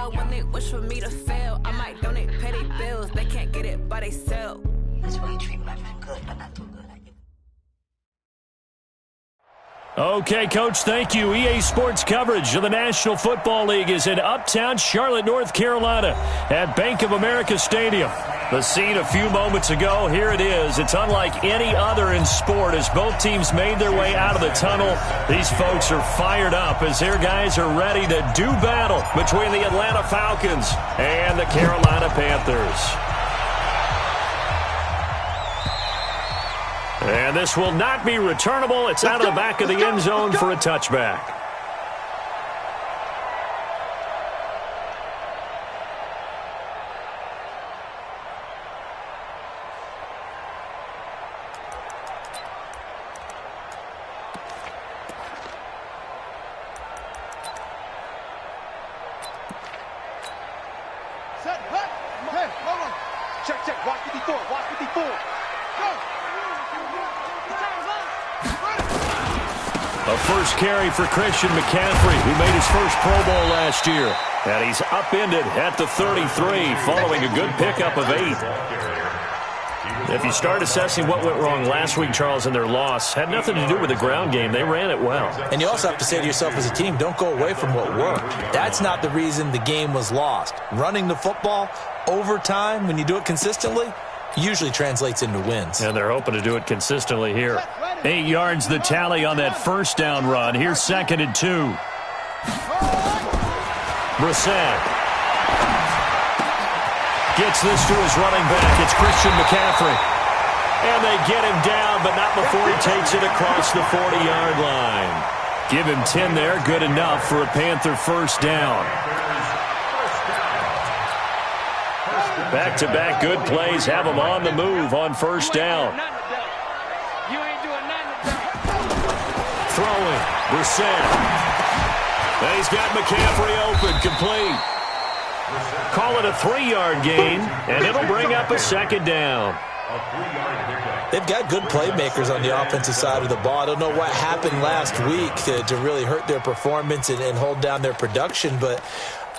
So when they wish for me to fail, I might donate petty bills. They can't get it by themselves. That's why you treat life good, but not too good. Okay, Coach, thank you. EA Sports coverage of the National Football League is in uptown Charlotte, North Carolina at Bank of America Stadium. The scene a few moments ago, here it is. It's unlike any other in sport as both teams made their way out of the tunnel. These folks are fired up as their guys are ready to do battle between the Atlanta Falcons and the Carolina Panthers. And this will not be returnable. It's out of the back of the end zone for a touchback. Set, hut. Hey, hold on. Check. Watch 54. Watch 54. Go. A first carry for Christian McCaffrey, who made his first Pro Bowl last year. And he's upended at the 33 following a good pickup of 8. If you start assessing what went wrong last week, Charles, in their loss, had nothing to do with the ground game. They ran it well. And you also have to say to yourself as a team, don't go away from what worked. That's not the reason the game was lost. Running the football over time, when you do it consistently, usually translates into wins. And they're hoping to do it consistently here. 8 yards the tally on that first down run. Here's 2nd and 2. Brissett gets this to his running back. It's Christian McCaffrey. And they get him down, but not before he takes it across the 40-yard line. Give him 10 there. Good enough for a Panther first down. Back-to-back good plays have him on the move on first down. Throwing, Brissett. And he's got McCaffrey open, complete. Call it a 3-yard gain, and it'll bring up a 2nd down. They've got good playmakers on the offensive side of the ball. I don't know what happened last week to really hurt their performance and hold down their production, but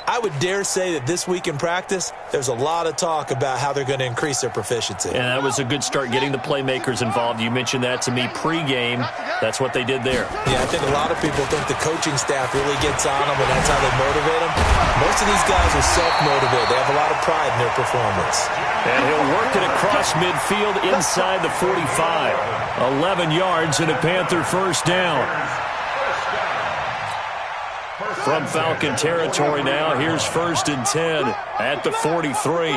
I would dare say that this week in practice, there's a lot of talk about how they're going to increase their proficiency. And that was a good start, getting the playmakers involved. You mentioned that to me pregame. That's what they did there. Yeah, I think a lot of people think the coaching staff really gets on them, and that's how they motivate them. Most of these guys are self-motivated. They have a lot of pride in their performance. And he'll work it across midfield inside the 45. 11 yards and a Panther first down. From Falcon territory now, here's 1st and 10 at the 43.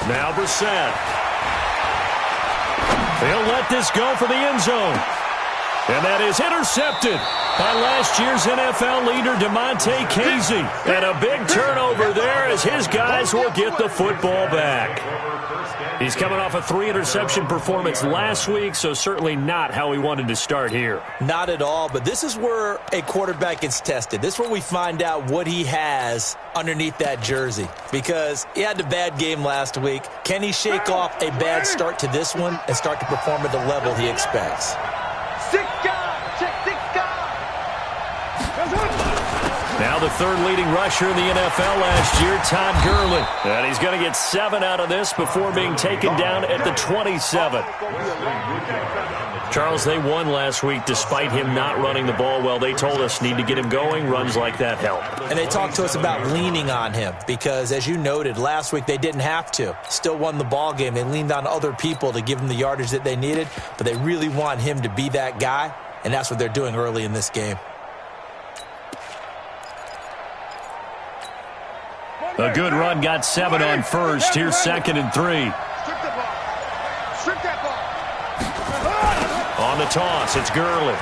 Now Brissett. He'll let this go for the end zone. And that is intercepted by last year's NFL leader, Damontae Kazee. And a big turnover there as his guys will get the football back. He's coming off a 3-interception performance last week, so certainly not how he wanted to start here. Not at all, but this is where a quarterback gets tested. This is where we find out what he has underneath that jersey, because he had a bad game last week. Can he shake off a bad start to this one and start to perform at the level he expects? Now the third leading rusher in the NFL last year, Todd Gurley. And he's going to get 7 out of this before being taken down at the 27. Charles, they won last week despite him not running the ball well. They told us need to get him going. Runs like that help. And they talked to us about leaning on him because, as you noted, last week they didn't have to. Still won the ball game. They leaned on other people to give them the yardage that they needed, but they really want him to be that guy, and that's what they're doing early in this game. A good run, got 7 on first. Here's 2nd and 3. On the toss, it's Gurley.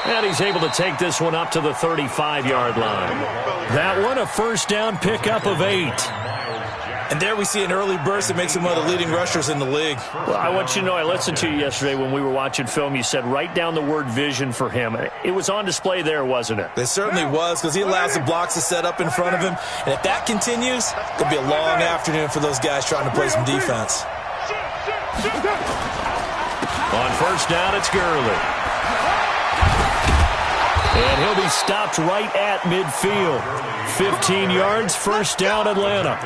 And he's able to take this one up to the 35-yard line. That one, a first down pickup of 8. And there we see an early burst that makes him one of the leading rushers in the league. Well, I want you to know, I listened to you yesterday when we were watching film. You said write down the word vision for him. It was on display there, wasn't it? It certainly was, because he allows the blocks to set up in front of him. And if that continues, it's going to be a long afternoon for those guys trying to play some defense. On first down, it's Gurley. And he'll be stopped right at midfield. 15 yards, first down, Atlanta.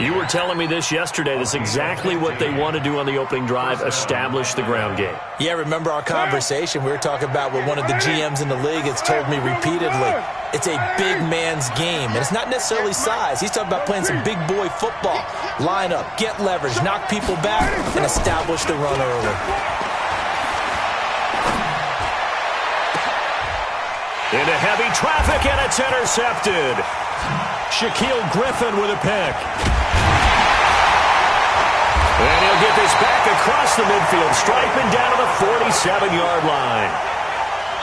You were telling me this yesterday. That's exactly what they want to do on the opening drive, establish the ground game. Yeah, remember our conversation? We were talking about what one of the GMs in the league has told me repeatedly. It's a big man's game, and it's not necessarily size. He's talking about playing some big boy football. Line up, get leverage, knock people back, and establish the run early. Into heavy traffic, and it's intercepted. Shaquille Griffin with a pick. And he'll get this back across the midfield, striping down to the 47-yard line.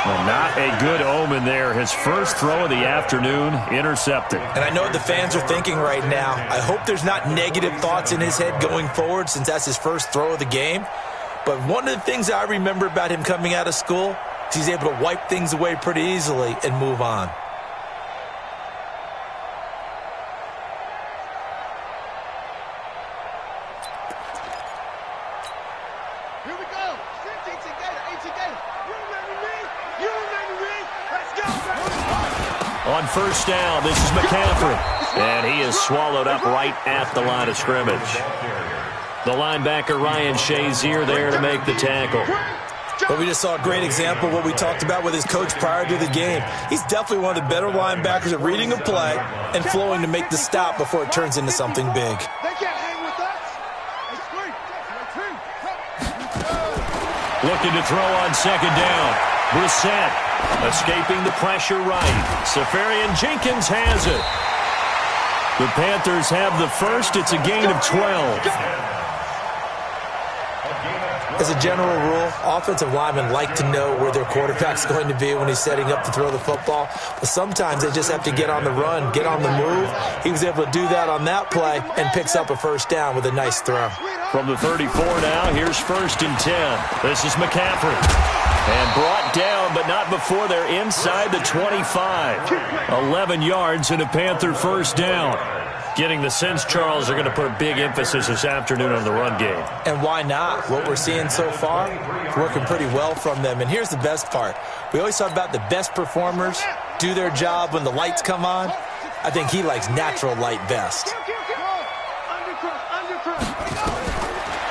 Well, not a good omen there. His first throw of the afternoon, intercepted. And I know what the fans are thinking right now. I hope there's not negative thoughts in his head going forward since that's his first throw of the game. But one of the things I remember about him coming out of school is he's able to wipe things away pretty easily and move on. On first down, this is McCaffrey. And he is swallowed up right at the line of scrimmage. The linebacker, Ryan Shazier, there to make the tackle. But we just saw a great example of what we talked about with his coach prior to the game. He's definitely one of the better linebackers at reading a play and flowing to make the stop before it turns into something big. Looking to throw on second down. Brissett escaping the pressure right. Safarian Jenkins has it. The Panthers have the first. It's a gain of 12. As a general rule, offensive linemen like to know where their quarterback's going to be when he's setting up to throw the football. But sometimes they just have to get on the run, get on the move. He was able to do that on that play and picks up a first down with a nice throw. From the 34 now, here's first and 10. This is McCaffrey. And brought down, but not before they're inside the 25. 11 yards and a Panther first down. Getting the sense, Charles, are going to put a big emphasis this afternoon on the run game. And why not? What we're seeing so far, working pretty well from them. And here's the best part. We always talk about the best performers do their job when the lights come on. I think he likes natural light best.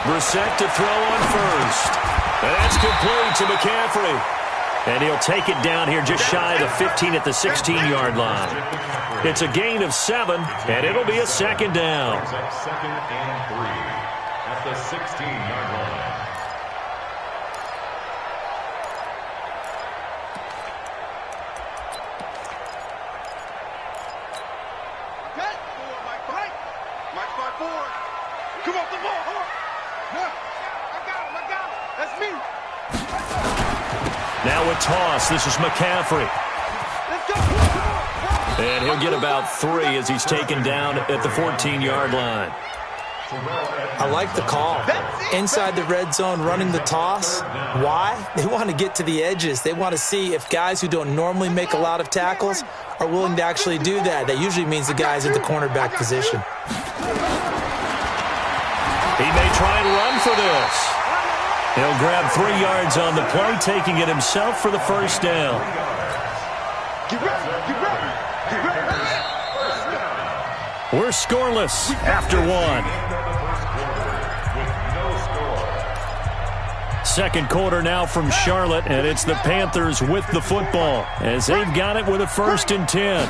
Brissett to throw on first. And that's complete to McCaffrey. And he'll take it down here just shy of the 15 at the 16-yard line. It's a gain of 7, and it'll be a second down. Second and 3 at the 16-yard line. Mike 5-4. Come off the ball. Hold on. Yeah. I got him. That's me. Now a toss. This is McCaffrey. Let's go. And he'll get about 3 as he's taken down at the 14-yard line. I like the call. Inside the red zone, running the toss. Why? They want to get to the edges. They want to see if guys who don't normally make a lot of tackles are willing to actually do that. That usually means the guys at the cornerback position. He may try and run for this. He'll grab 3 yards on the play, taking it himself for the first down. Get ready. We're scoreless after 1. Second quarter now from Charlotte, and it's the Panthers with the football as they've got it with a first and 10. A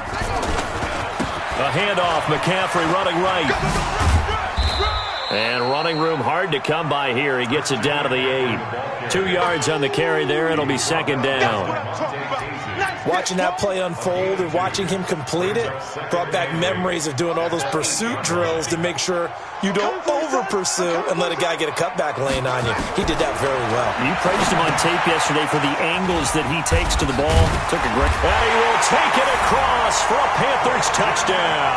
handoff, McCaffrey running right. And running room hard to come by here. He gets it down to the 8. 2 yards on the carry there. It'll be second down. Watching that play unfold and watching him complete it brought back memories of doing all those pursuit drills to make sure you don't over-pursue and let a guy get a cutback lane on you. He did that very well. You praised him on tape yesterday for the angles that he takes to the ball. Took a great... And he will take it across for a Panthers touchdown.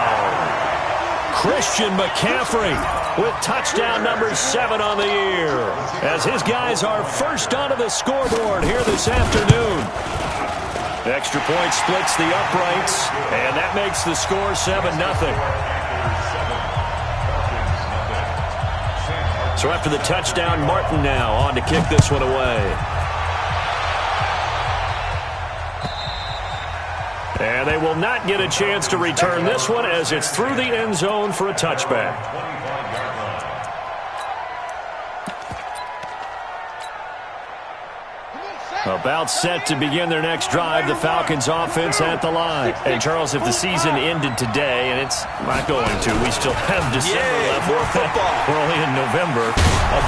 Christian McCaffrey with touchdown number 7 on the year as his guys are first onto the scoreboard here this afternoon. Extra point splits the uprights, and that makes the score 7-0. So after the touchdown, Martin now on to kick this one away. And they will not get a chance to return this one as it's through the end zone for a touchback. About set to begin their next drive, the Falcons offense at the line. And, Charles, if the season ended today, and it's not going to, we still have December left. More football. We're only in November.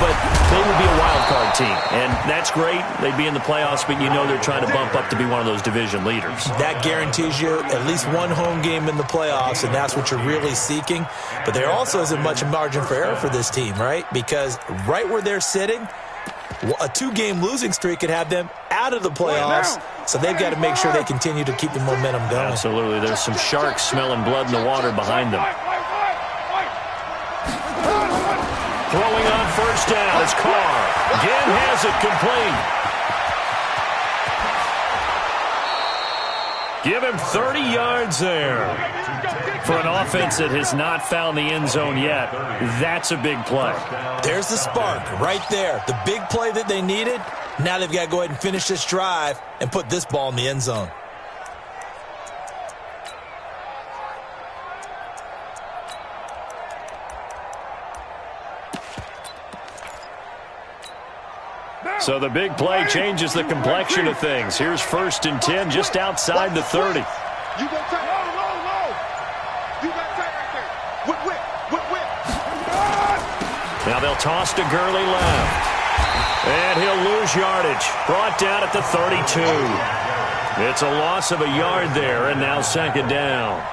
But they would be a wild card team. And that's great. They'd be in the playoffs, but you know they're trying to bump up to be one of those division leaders. That guarantees you at least one home game in the playoffs, and that's what you're really seeking. But there also isn't much margin for error for this team, right? Because right where they're sitting, a 2-game losing streak could have them out of the playoffs, so they've got to make sure they continue to keep the momentum going. Absolutely. There's some sharks smelling blood in the water behind them. Throwing on first down is Carr. Again has it complete. Give him 30 yards there. For an offense that has not found the end zone yet, that's a big play. There's the spark right there. The big play that they needed. Now they've got to go ahead and finish this drive and put this ball in the end zone. So the big play changes the complexion of things. Here's 1st and 10 just outside the 30. You go tight. Low. You got tight right there. Whip. Now they'll toss to Gurley left. And he'll lose yardage. Brought down at the 32. It's a loss of a yard there, and now 2nd down.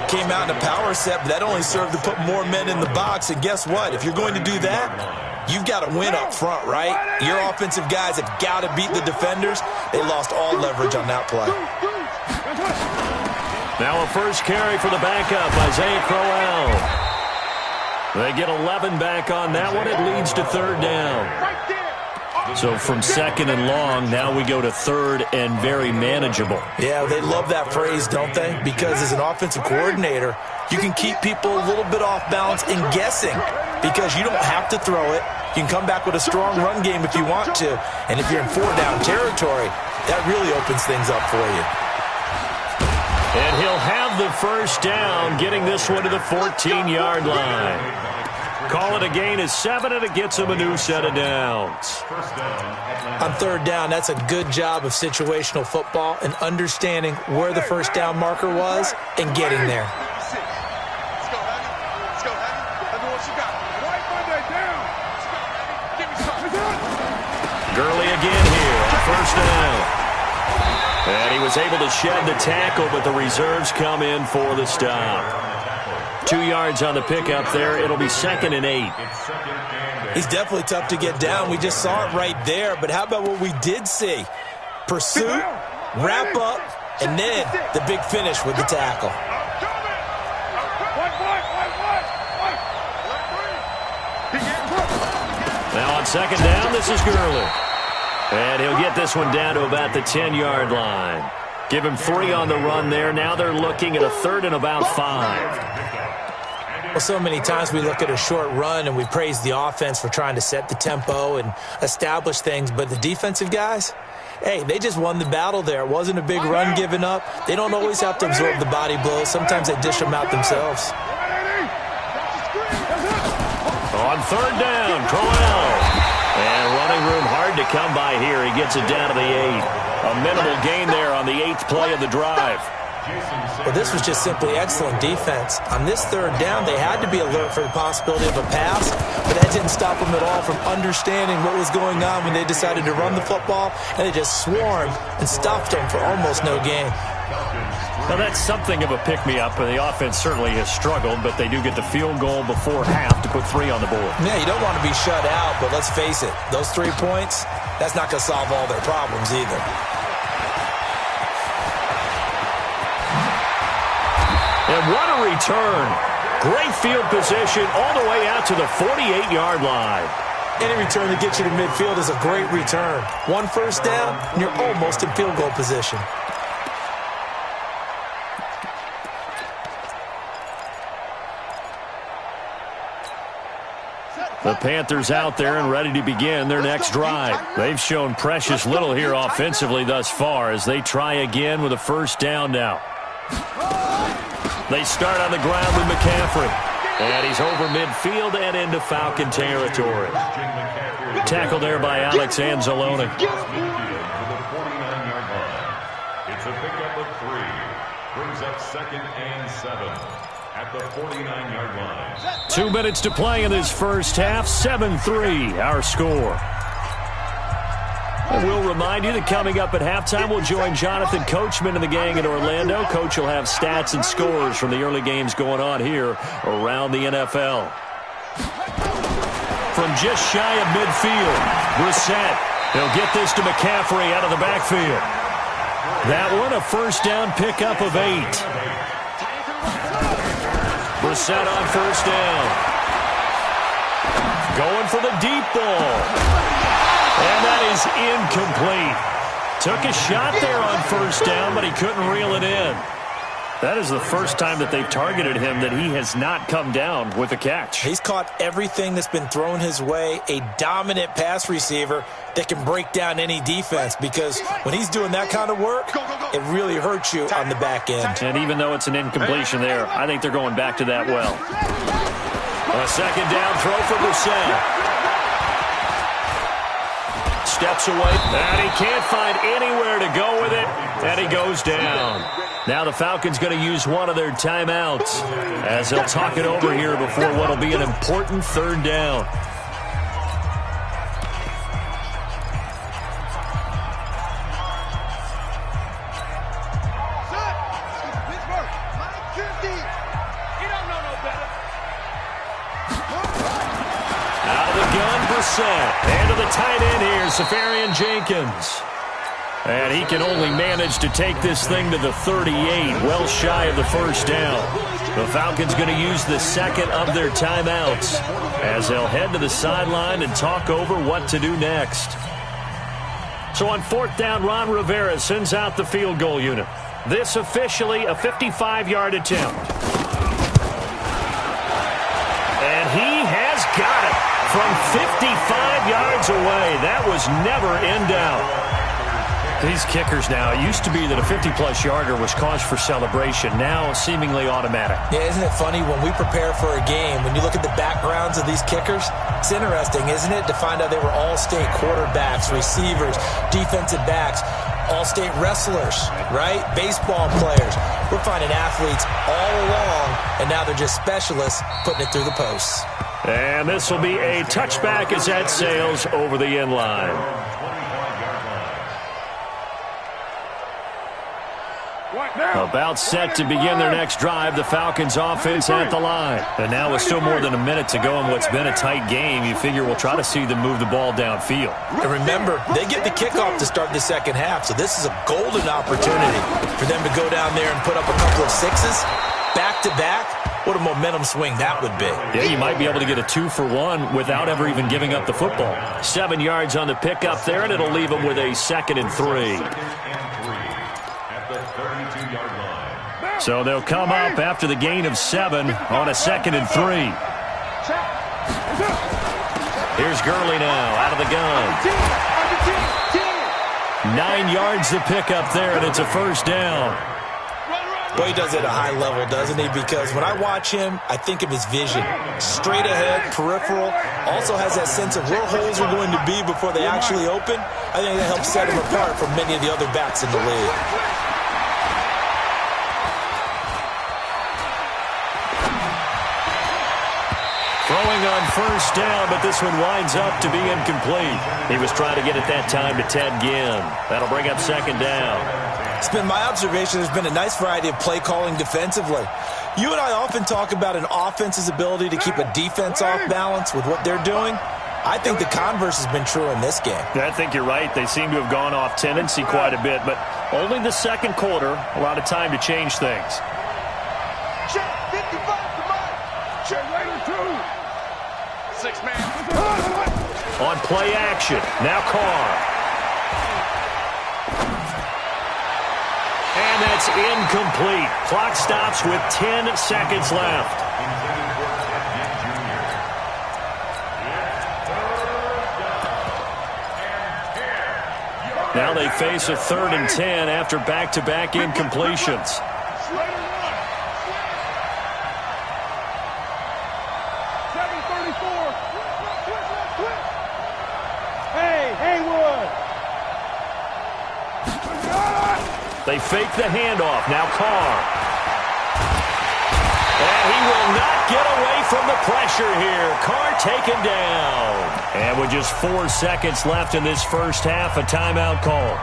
Came out in a power set, but that only served to put more men in the box. And guess what? If you're going to do that, you've got to win up front, right? Your offensive guys have got to beat the defenders. They lost all leverage on that play. Now a first carry for the backup, Isaiah Crowell. They get 11 back on that one. It leads to 3rd down. So from 2nd and long, now we go to 3rd and very manageable. Yeah, they love that phrase, don't they? Because as an offensive coordinator, you can keep people a little bit off balance and guessing because you don't have to throw it. You can come back with a strong run game if you want to. And if you're in 4-down territory, that really opens things up for you. And he'll have the first down, getting this one to the 14-yard line. Call it a gain of 7, and it gets him a new set of downs. On 3rd down, that's a good job of situational football and understanding where the first down marker was and getting there. Let's go, Hattie. Let me what you got. Right Monday down. Let's go, Hattie. Give me something. Gurley again here on 1st down. And he was able to shed the tackle, but the reserves come in for the stop. 2 yards on the pickup there. It'll be 2nd and 8. He's definitely tough to get down. We just saw it right there. But how about what we did see? Pursuit, wrap up, and then the big finish with the tackle. Now on 2nd down, this is Gurley. And he'll get this one down to about the 10-yard line. Give him 3 on the run there. Now they're looking at a 3rd and about 5. Well, so many times we look at a short run and we praise the offense for trying to set the tempo and establish things, but the defensive guys, hey, they just won the battle there. It wasn't a big run given up. They don't always have to absorb the body blows. Sometimes they dish them out themselves. On 3rd down, Crowell. And running room hard to come by here. He gets it down to the 8. A minimal gain there on the 8th play of the drive. Well, this was just simply excellent defense. On this 3rd down, they had to be alert for the possibility of a pass, but that didn't stop them at all from understanding what was going on when they decided to run the football, and they just swarmed and stuffed them for almost no gain. Well, that's something of a pick-me-up, and the offense certainly has struggled, but they do get the field goal before half to put 3 on the board. Yeah, you don't want to be shut out, but let's face it, those 3 points, that's not going to solve all their problems either. And what a return. Great field position all the way out to the 48-yard line. Any return that gets you to midfield is a great return. 1 first down, and you're almost in field goal position. The Panthers out there and ready to begin their next drive. They've shown precious little here offensively thus far as they try again with a first down now. They start on the ground with McCaffrey. And he's over midfield and into Falcon territory. Tackled there by Alex Anzalone. It's a pickup of 3. Brings up 2nd and 7 at the 49-yard line. 2 minutes to play in this first half. 7-3 our score. And we'll remind you that coming up at halftime, we'll join Jonathan Coachman and the gang in Orlando. Coach will have stats and scores from the early games going on here around the NFL. From just shy of midfield, Brissett. He'll get this to McCaffrey out of the backfield. That one, a first down pickup of 8. Brissett on first down. Going for the deep ball. And that is incomplete. Took a shot there on first down, but he couldn't reel it in. That is the first time that they've targeted him that he has not come down with a catch. He's caught everything that's been thrown his way. A dominant pass receiver that can break down any defense, because when he's doing that kind of work, it really hurts you on the back end. And even though it's an incompletion there, I think they're going back to that well. A second down throw for Brissett. Steps away, and he can't find anywhere to go with it, and he goes down. Now the Falcons going to use one of their timeouts as they'll talk it over here before what will be an important third down. And to the tight end here, Safarian Jenkins. And he can only manage to take this thing to the 38, well shy of the first down. The Falcons going to use the second of their timeouts as they'll head to the sideline and talk over what to do next. So on fourth down, Ron Rivera sends out the field goal unit. This officially a 55-yard attempt. And he has got it. From 55 yards away, that was never in doubt. These kickers now, it used to be that a 50-plus yarder was cause for celebration. Now, seemingly automatic. Yeah, isn't it funny when we prepare for a game, when you look at the backgrounds of these kickers, it's interesting, isn't it, to find out they were all-state quarterbacks, receivers, defensive backs, all-state wrestlers, right? Baseball players. We're finding athletes all along, and now they're just specialists putting it through the posts. And this will be a touchback as that sails over the end line. About set to begin their next drive, the Falcons offense at the line. And now with still more than a minute to go in what's been a tight game, you figure we'll try to see them move the ball downfield. And remember, they get the kickoff to start the second half, so this is a golden opportunity for them to go down there and put up a couple of sixes back-to-back. What a momentum swing that would be. Yeah, you might be able to get a 2-for-1 without ever even giving up the football. 7 yards on the pickup there, and it'll leave them with a 2nd and 3. So they'll come up after the gain of 7 on a 2nd and 3. Here's Gurley now out of the gun. 9 yards to pick up there, and it's a first down. Boy, he does it at a high level, doesn't he? Because when I watch him, I think of his vision. Straight ahead, peripheral. Also has that sense of where holes are going to be before they actually open. I think that helps set him apart from many of the other backs in the league. Throwing on first down, but this one winds up to be incomplete. He was trying to get it that time to Ted Ginn. That'll bring up 2nd down. It's been my observation there's been a nice variety of play calling defensively. You and I often talk about an offense's ability to keep a defense off balance with what they're doing. I think the converse has been true in this game. I think you're right. They seem to have gone off tendency quite a bit, but only the second quarter, a lot of time to change things. Check 55 to mine. Check later too. 6-man. On play action, now Carr. And that's incomplete. Clock stops with 10 seconds left. Now they face a 3rd and 10 after back-to-back incompletions. They fake the handoff. Now Carr. And he will not get away from the pressure here. Carr taken down. And with just 4 seconds left in this first half, a timeout call.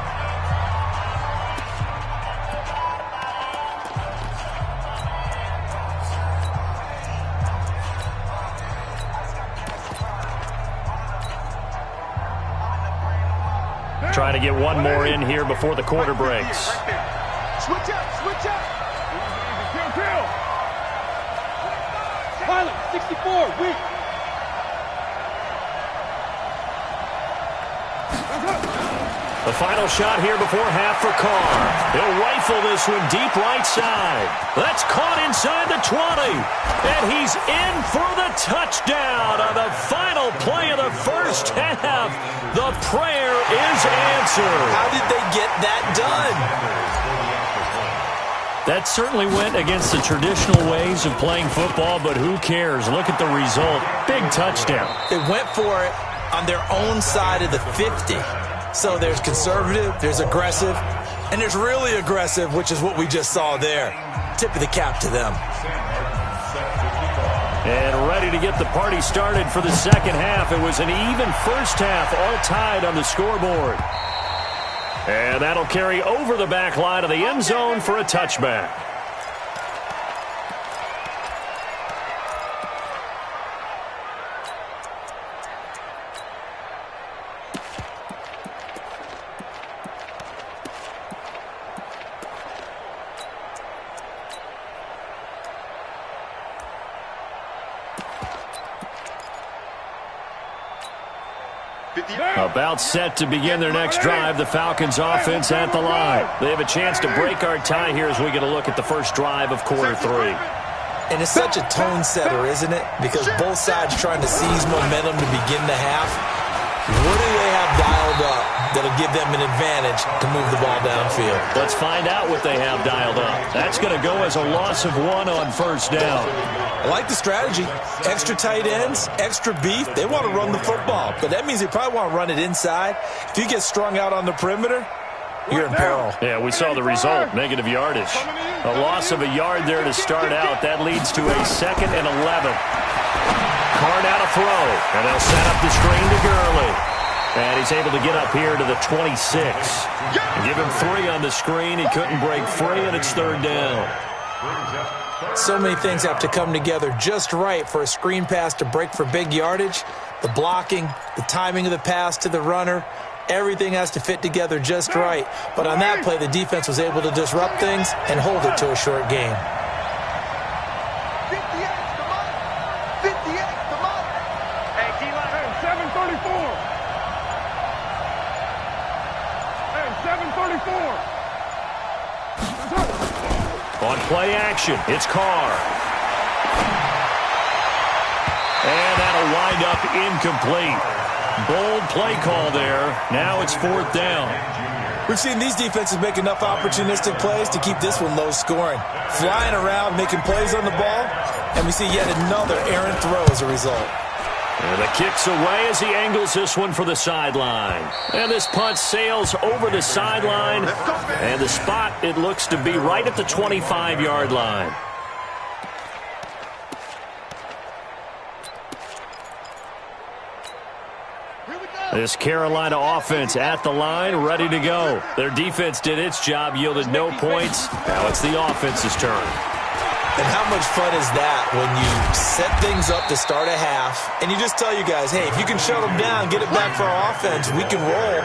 Trying to get one more in here before the quarter breaks. Switch up, switch up. Kill. Pilot, 64, weak. The final shot here before half for Carr. He'll rifle this one deep right side. That's caught inside the 20. And he's in for the touchdown on the final play of the first half. The prayer is answered. How did they get that done? That certainly went against the traditional ways of playing football, but who cares? Look at the result. Big touchdown. They went for it on their own side of the 50. So there's conservative, there's aggressive, and there's really aggressive, which is what we just saw there. Tip of the cap to them. And ready to get the party started for the second half. It was an even first half, all tied on the scoreboard. And that'll carry over the back line of the end zone for a touchback. About set to begin their next drive, the Falcons offense at the line. They have a chance to break our tie here as we get a look at the first drive of quarter 3. And it's such a tone setter, isn't it? Because both sides trying to seize momentum to begin the half. What do they have dialed up that'll give them an advantage to move the ball downfield? Let's find out what they have dialed up. That's going to go as a loss of 1 on first down. I like the strategy. Extra tight ends, extra beef. They want to run the football, but that means they probably want to run it inside. If you get strung out on the perimeter, you're in peril. Yeah, we saw the result, negative yardage. A loss of a yard there to start out. That leads to a 2nd and 11. Carr now to throw, and they'll set up the screen to Gurley. And he's able to get up here to the 26. Give him 3 on the screen. He couldn't break free, and it's 3rd down. So many things have to come together just right for a screen pass to break for big yardage. The blocking, the timing of the pass to the runner, everything has to fit together just right. But on that play, the defense was able to disrupt things and hold it to a short game. 58, come on. Hey, Keelan. Hey, 734. Hey, 734. On play action, it's Carr. And that'll wind up incomplete. Bold play call there. Now it's 4th down. We've seen these defenses make enough opportunistic plays to keep this one low scoring. Flying around, making plays on the ball, and we see yet another errant throw as a result. And the kick's away as he angles this one for the sideline. And this punt sails over the sideline. And the spot, it looks to be right at the 25-yard line. This Carolina offense at the line, ready to go. Their defense did its job, yielded no points. Now it's the offense's turn. And how much fun is that when you set things up to start a half and you just tell you guys, hey, if you can shut them down, get it back for our offense, we can roll.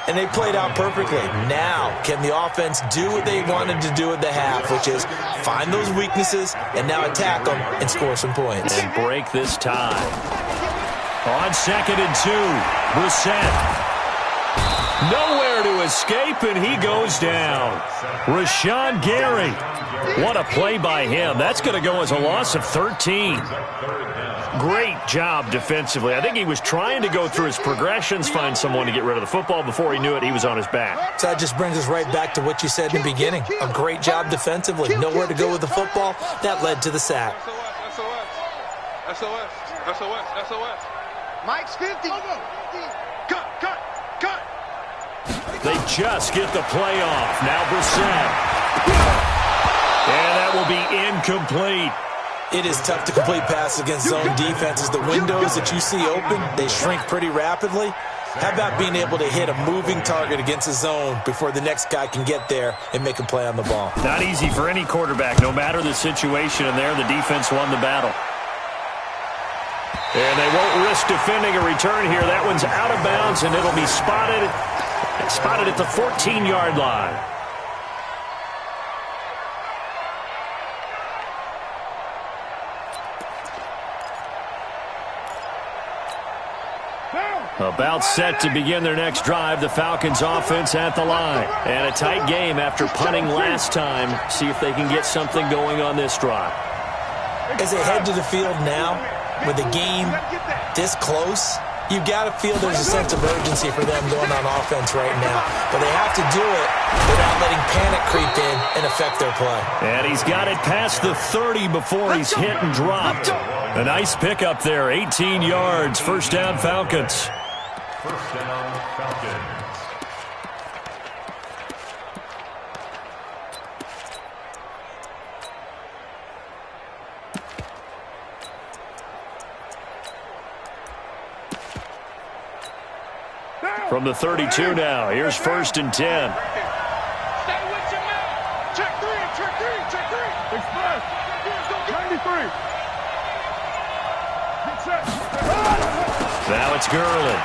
And they played out perfectly. Now, can the offense do what they wanted to do at the half, which is find those weaknesses and now attack them and score some points. And break this tie. On 2nd and 2, Brissett. Nowhere nowhere to escape, and he goes down. Rashawn Gary. What a play by him. That's going to go as a loss of 13. Great job defensively. I think he was trying to go through his progressions, find someone to get rid of the football. Before he knew it, he was on his back. So that just brings us right back to what you said in the beginning. A great job defensively. Nowhere to go with the football. That led to the sack. SOS. Mike's 50. Cut. They just get the play off. Now Brissett. And that will be incomplete. It is tough to complete passes against zone defenses. The windows that you see open, they shrink pretty rapidly. How about being able to hit a moving target against a zone before the next guy can get there and make a play on the ball? Not easy for any quarterback, no matter the situation. And there, the defense won the battle. And they won't risk defending a return here. That one's out of bounds, and it'll be spotted at the 14-yard line. About set to begin their next drive, the Falcons offense at the line. And a tight game after punting last time. See if they can get something going on this drive. As they head to the field now, with the game this close, you've got to feel there's a sense of urgency for them going on offense right now. But they have to do it without letting panic creep in and affect their play. And he's got it past the 30 before he's hit and dropped. A nice pickup there, 18 yards, first down Falcons. First down, Falcons. From the 32 now, here's first and 10. Stay with your man. Check three. Express. 93. Get set. Now it's Gurley.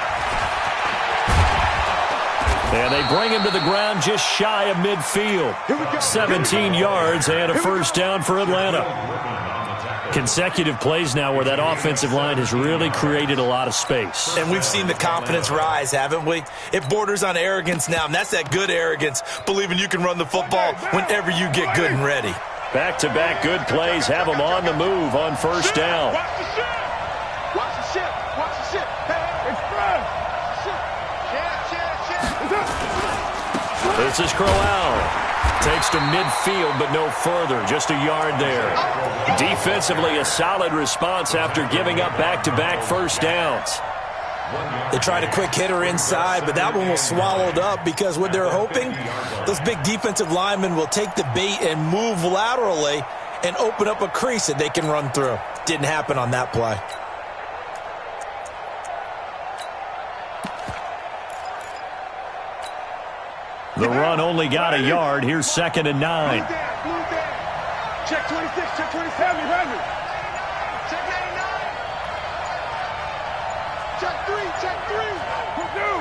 And they bring him to the ground just shy of midfield. 17 yards and a first down for Atlanta. Consecutive plays now where that offensive line has really created a lot of space. And we've seen the confidence rise, haven't we? It borders on arrogance now, and that's that good arrogance, believing you can run the football whenever you get good and ready. Back-to-back good plays have them on the move on first down. Watch the ship. Express. This is Crowell. Takes to midfield, but no further. Just a yard there. Defensively, a solid response after giving up back-to-back first downs. They tried a quick hitter inside, but that one was swallowed up because what they're hoping, those big defensive linemen will take the bait and move laterally and open up a crease that they can run through. Didn't happen on that play. The run only got a yard. Here's second and 9. Check 26, check 27, check 89. Check 3. We'll do.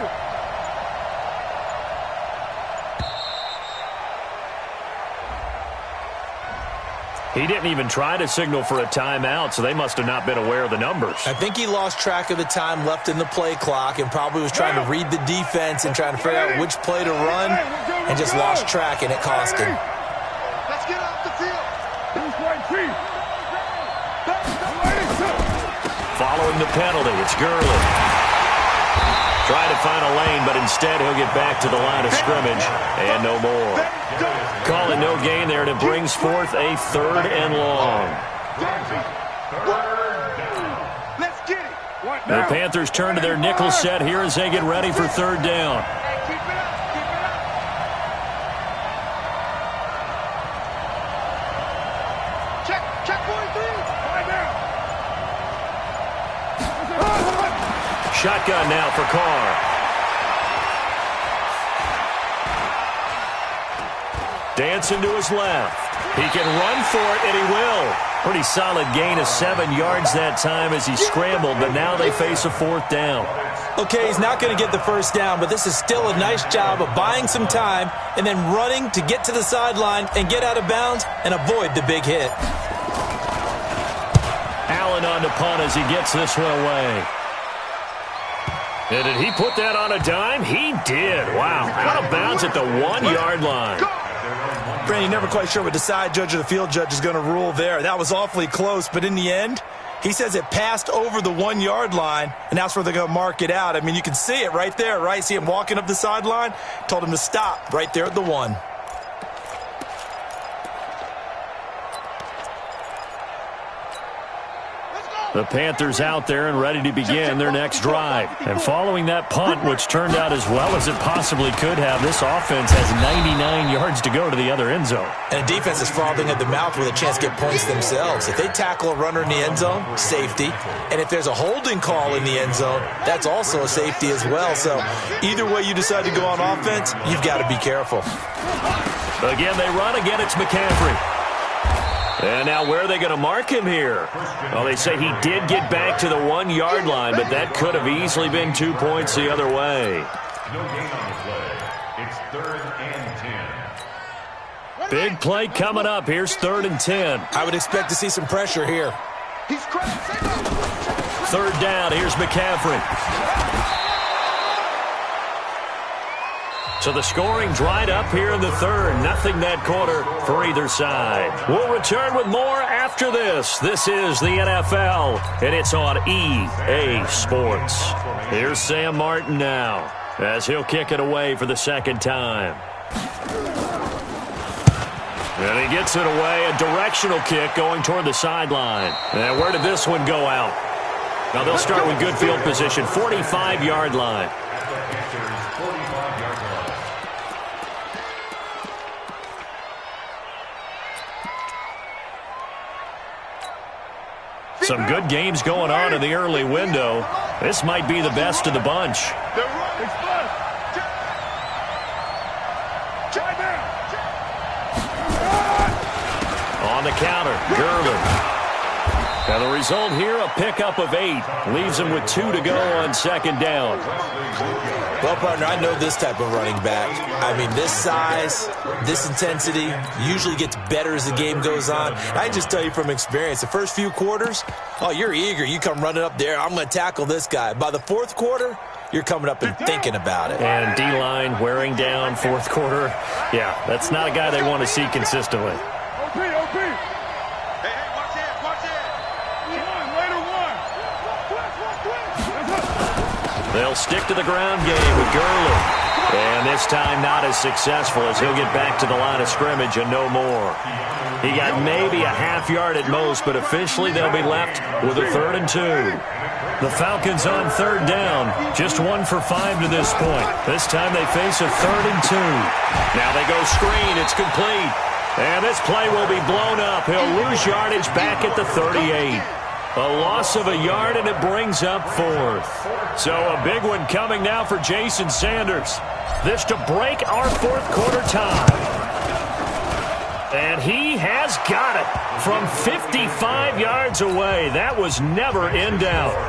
He didn't even try to signal for a timeout, so they must have not been aware of the numbers. I think he lost track of the time left in the play clock and probably was trying to read the defense and trying to figure out which play to run and just lost track, and it cost him. Let's get off the field. Following the penalty, it's Gurley. Trying to find a lane, but instead he'll get back to the line of scrimmage and no more. Call it no gain there, and it brings forth a third and long. Let's get it. The Panthers turn to their nickel set here as they get ready for third down. Keep it up. Check 43. Right now. Shotgun now for Carr. Dancing to his left. He can run for it, and he will. Pretty solid gain of 7 yards that time as he scrambled, but now they face a fourth down. Okay, he's not going to get the first down, but this is still a nice job of buying some time and then running to get to the sideline and get out of bounds and avoid the big hit. Allen on the punt as he gets this one away. And did he put that on a dime? He did. Wow. Out of bounds at the 1-yard line. Brandon, you're never quite sure what the side judge or the field judge is going to rule there. That was awfully close, but in the end, he says it passed over the 1-yard line, and that's where they're going to mark it out. I mean, you can see it right there, right? See him walking up the sideline? Told him to stop right there at the 1. The Panthers out there and ready to begin their next drive. And following that punt, which turned out as well as it possibly could have, this offense has 99 yards to go to the other end zone. And defense is frothing at the mouth with a chance to get points themselves. If they tackle a runner in the end zone, safety. And if there's a holding call in the end zone, that's also a safety as well. So either way you decide to go on offense, you've got to be careful. Again, they run. Again, it's McCaffrey. And now where are they going to mark him here? Well, they say he did get back to the 1-yard line, but that could have easily been 2 points the other way. No gain on the play. It's 3rd and 10. Big play coming up. Here's 3rd and 10. I would expect to see some pressure here. He's crazy. 3rd down. Here's McCaffrey. So the scoring dried up here in the 3rd. Nothing that quarter for either side. We'll return with more after this. This is the NFL, and it's on EA Sports. Here's Sam Martin now, as he'll kick it away for the 2nd time. And he gets it away, a directional kick going toward the sideline. And where did this one go out? Now they'll start with good field position, 45-yard line. Some good games going on in the early window. This might be the best of the bunch. On the counter, Gervin. And the result here, a pickup of 8. Leaves him with 2 to go on 2nd down. Well, partner, I know this type of running back. I mean, this size, this intensity usually gets better as the game goes on. I just tell you from experience, the first few quarters, oh, you're eager. You come running up there, I'm going to tackle this guy. By the 4th quarter, you're coming up and thinking about it. And D-line wearing down 4th quarter. Yeah, that's not a guy they want to see consistently. They'll stick to the ground game with Gurley. And this time not as successful as he'll get back to the line of scrimmage and no more. He got maybe a half yard at most, but officially they'll be left with a 3rd and 2. The Falcons on 3rd down. Just 1 for 5 to this point. This time they face a 3rd and 2. Now they go screen. It's complete. And this play will be blown up. He'll lose yardage back at the 38. A loss of a yard, and it brings up 4th. So a big one coming now for Jason Sanders. This to break our 4th quarter tie. And he has got it from 55 yards away. That was never in doubt.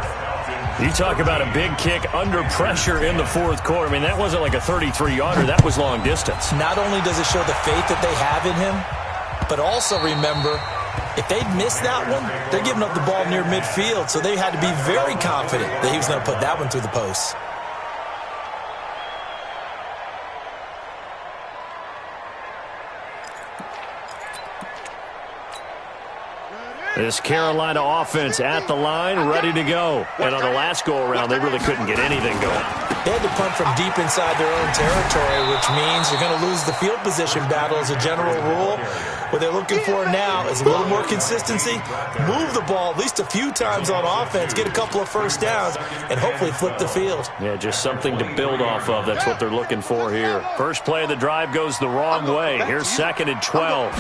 You talk about a big kick under pressure in the 4th quarter. I mean, that wasn't like a 33-yarder. That was long distance. Not only does it show the faith that they have in him, but also remember, if they'd missed that one, they're giving up the ball near midfield, so they had to be very confident that he was going to put that one through the post. This Carolina offense at the line, ready to go. And on the last go-around, they really couldn't get anything going. They had to punt from deep inside their own territory, which means you're going to lose the field position battle as a general rule. What they're looking for now is a little more consistency, move the ball at least a few times on offense, get a couple of first downs, and hopefully flip the field. Yeah, just something to build off of. That's what they're looking for here. First play of the drive goes the wrong way. Here's 2nd and 12.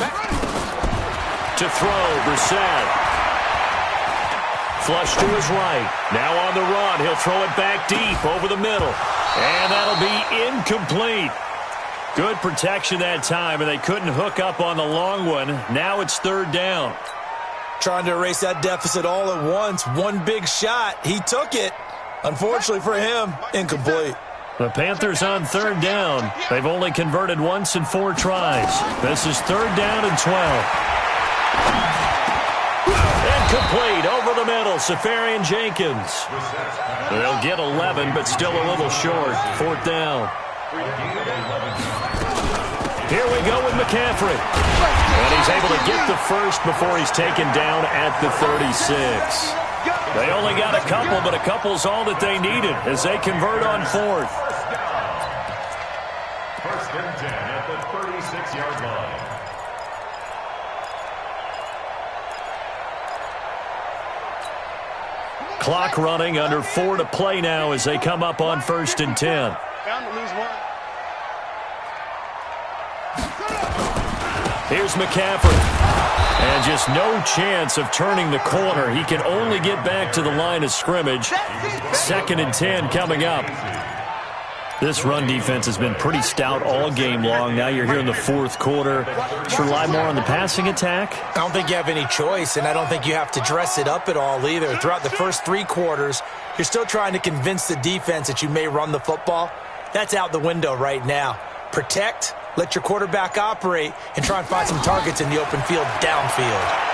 To throw, Brissett. Flush to his right. Now on the run. He'll throw it back deep over the middle. And that'll be incomplete. Good protection that time, and they couldn't hook up on the long one. Now it's 3rd down. Trying to erase that deficit all at once. One big shot. He took it. Unfortunately for him, incomplete. The Panthers on 3rd down. They've only converted once in 4 tries. This is 3rd down and 12. Incomplete over the the middle, Safarian Jenkins. They'll get 11, but still a little short. 4th down. Here we go with McCaffrey. And he's able to get the first before he's taken down at the 36. They only got a couple, but a couple's all that they needed as they convert on 4th. 1st and 10 at the 36-yard line. Clock running, under 4 to play now as they come up on 1st and 10. Bound to lose one. Here's McCaffrey. And just no chance of turning the corner. He can only get back to the line of scrimmage. 2nd and 10 coming up. This run defense has been pretty stout all game long. Now you're here in the 4th quarter. Just rely more on the passing attack? I don't think you have any choice, and I don't think you have to dress it up at all either. Throughout the first 3 quarters, you're still trying to convince the defense that you may run the football. That's out the window right now. Protect, let your quarterback operate, and try and find some targets in the open field downfield.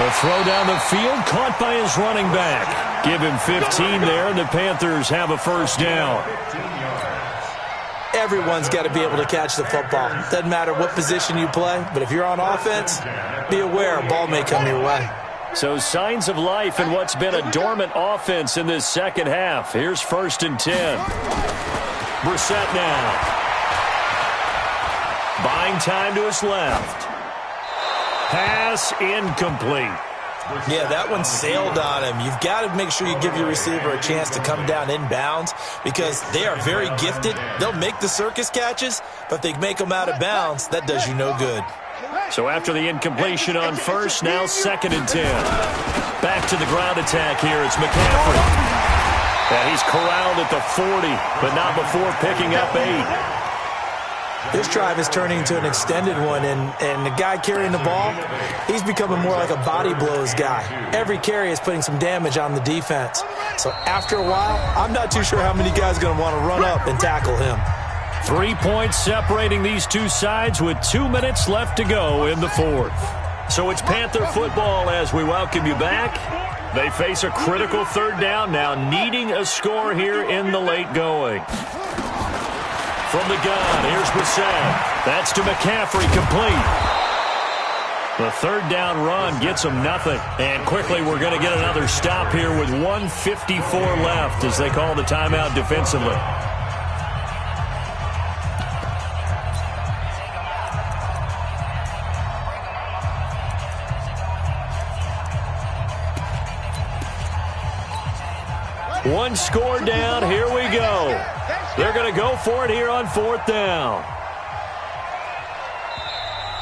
A throw down the field, caught by his running back. Give him 15 there, and the Panthers have a 1st down. Everyone's got to be able to catch the football. Doesn't matter what position you play, but if you're on offense, be aware a ball may come your way. So signs of life in what's been a dormant offense in this second half. Here's 1st and 10. Brissett now. Buying time to his left. Pass incomplete. Yeah, that one sailed on him. You've got to make sure you give your receiver a chance to come down inbounds because they are very gifted. They'll make the circus catches, but if they make them out of bounds, that does you no good. So after the incompletion on 1st, now 2nd and 10. Back to the ground attack here. It's McCaffrey. And he's corralled at the 40, but not before picking up 8. This drive is turning into an extended one, and the guy carrying the ball, he's becoming more like a body blows guy. Every carry is putting some damage on the defense. So after a while, I'm not too sure how many guys are going to want to run up and tackle him. 3 points separating these two sides with 2 minutes left to go in the 4th. So it's Panther football as we welcome you back. They face a critical 3rd down now, needing a score here in the late going. From the gun, here's Brissett. That's to McCaffrey, complete. The 3rd down run gets them nothing. And quickly we're going to get another stop here with 1:54 left as they call the timeout defensively. One score down, here we go. They're going to go for it here on 4th down.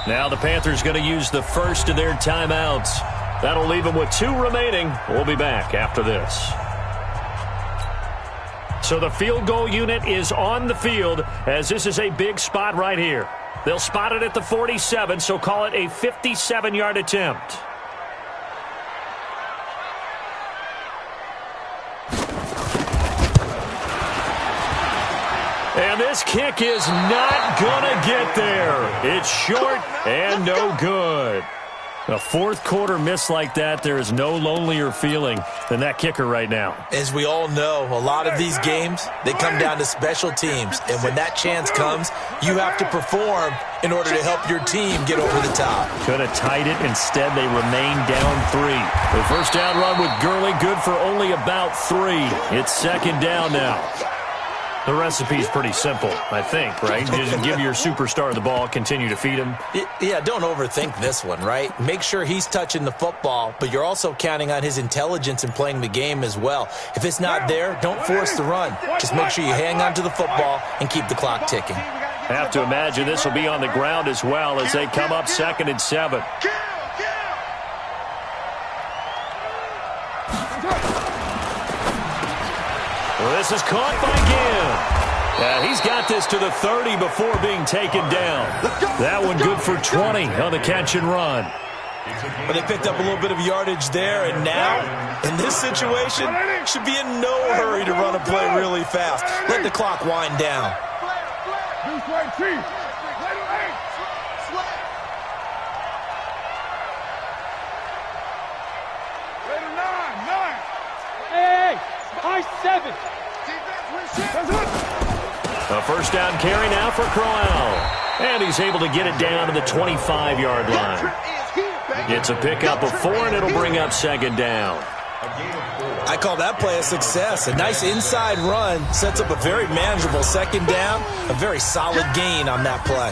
Now the Panthers going to use the first of their timeouts. That'll leave them with 2 remaining. We'll be back after this. So the field goal unit is on the field as this is a big spot right here. They'll spot it at the 47, so call it a 57-yard attempt. And this kick is not going to get there. It's short and no good. A 4th quarter miss like that, there is no lonelier feeling than that kicker right now. As we all know, a lot of these games, they come down to special teams. And when that chance comes, you have to perform in order to help your team get over the top. Could have tied it. Instead, they remain down 3. The 1st down run with Gurley, good for only about 3. It's 2nd down now. The recipe's pretty simple, I think, right? Just give your superstar the ball, continue to feed him. Yeah, don't overthink this one, right? Make sure he's touching the football, but you're also counting on his intelligence in playing the game as well. If it's not there, don't force the run. Just make sure you hang on to the football and keep the clock ticking. Have to imagine this will be on the ground as well as they come up 2nd and 7. Well, this is caught by Ginn. He's got this to the 30 before being taken down. That one good for 20 on the catch and run. But they picked up a little bit of yardage there, and now, in this situation, should be in no hurry to run a play really fast. Let the clock wind down. A first down carry now for Crowell. And he's able to get it down to the 25-yard line. It's a pickup of 4, and it'll bring up second down. I call that play a success. A nice inside run sets up a very manageable second down. A very solid gain on that play.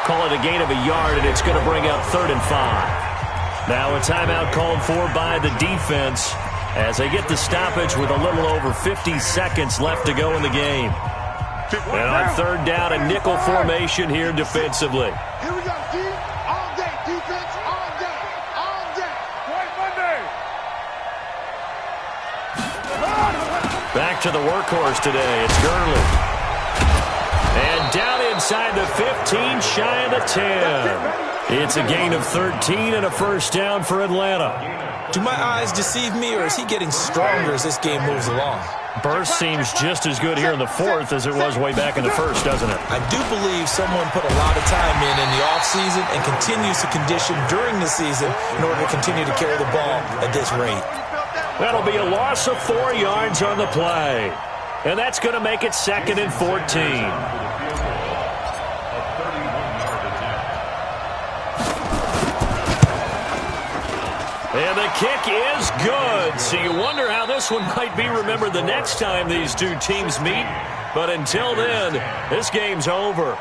Call it a gain of a yard, and it's going to bring up 3rd and 5. Now a timeout called for by the defense as they get the stoppage with a little over 50 seconds left to go in the game. And on 3rd down, a nickel formation here defensively. Here we go, D. All day, defense, all day, all day. White Monday. Back to the workhorse today. It's Gurley. And down inside the 15, shy of the 10. It's a gain of 13 and a first down for Atlanta. Do my eyes deceive me, or is he getting stronger as this game moves along? Burst seems just as good here in the 4th as it was way back in the 1st, doesn't it? I do believe someone put a lot of time in the offseason and continues to condition during the season in order to continue to carry the ball at this rate. That'll be a loss of 4 yards on the play. And that's going to make it 2nd and 14. And the kick is good. So you wonder how this one might be remembered the next time these two teams meet. But until then, this game's over.